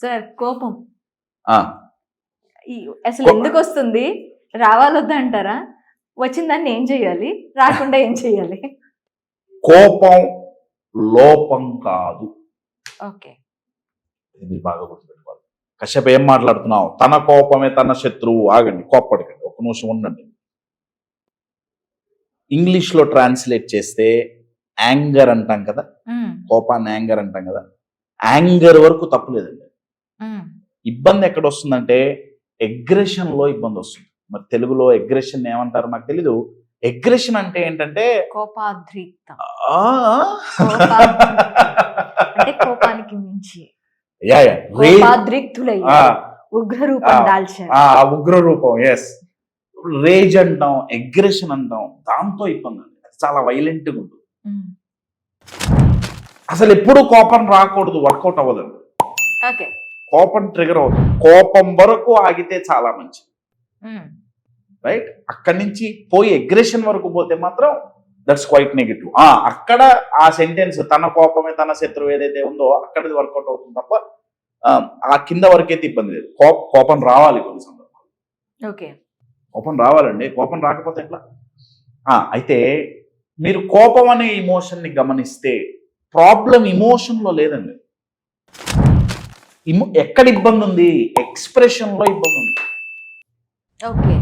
Sir కోపం ఆ, అసలు ఎందుకు వస్తుంది? రావాలొద్దా అంటారా? వచ్చిందాన్ని ఏం చెయ్యాలి? రాకుండా ఏం చెయ్యాలి? కోపం లోపం కాదు. ఓకే. ఇది బాగా గుర్తుపెట్టుకోవాలి. కశ్యప్ ఏం మాట్లాడుతున్నావు? తన కోపమే తన శత్రువు. ఆగండి, కోప్పడకండి, ఒక నిమిషం ఉండండి. ఇంగ్లీష్ లో ట్రాన్స్లేట్ చేస్తే యాంగర్ అంటాం కదా, కోపాన్ని యాంగర్ అంటాం కదా. యాంగర్ వరకు తప్పులేదండి. ఇబ్బంది ఎక్కడ వస్తుందంటే ఎగ్రెషన్ లో ఇబ్బంది వస్తుంది. మరి తెలుగులో ఎగ్రెషన్ ఏమంటారు నాకు తెలీదు. ఎగ్రెషన్ అంటే ఏంటంటే కోపాద్రిక్త, ఆ, అంటే కోపానికి మించి యా యా, కోపాద్రిక్తులయ్యారు, ఉగ్ర రూపం దాల్చారు. ఉగ్ర రూపం, ఎస్. రేజ్ అంటాం, ఎగ్రెషన్ అంటాం, దాంతో ఇబ్బంది అండి. అది చాలా వైలెంట్గా ఉంటుంది. అసలు ఎప్పుడు కోపం రాకూడదు, వర్కౌట్ అవ్వదండి. ఓకే. కోపం ట్రిగర్ అవుతుంది. కోపం వరకు ఆగితే చాలా మంచిది, రైట్? అక్కడి నుంచి పోయి ఎగ్రెషన్ వరకు పోతే మాత్రం దట్స్ క్వైట్ నెగిటివ్. అక్కడ ఆ సెంటెన్స్ తన కోపమే తన శత్రువు ఏదైతే ఉందో అక్కడది వర్కౌట్ అవుతుంది తప్ప ఆ కింద వరకైతే ఇబ్బంది లేదు. కోపం రావాలి కొన్ని సందర్భాలు. ఓకే, కోపం రావాలండి. కోపం రాకపోతే ఎట్లా? అయితే మీరు కోపం అనే ఇమోషన్ ని గమనిస్తే ప్రాబ్లం ఇమోషన్ లో లేదండి. ఎక్కడ ఇబ్బంది ఉంది? ఎక్స్ప్రెషన్ లో ఇబ్బంది ఉంది. ఓకే.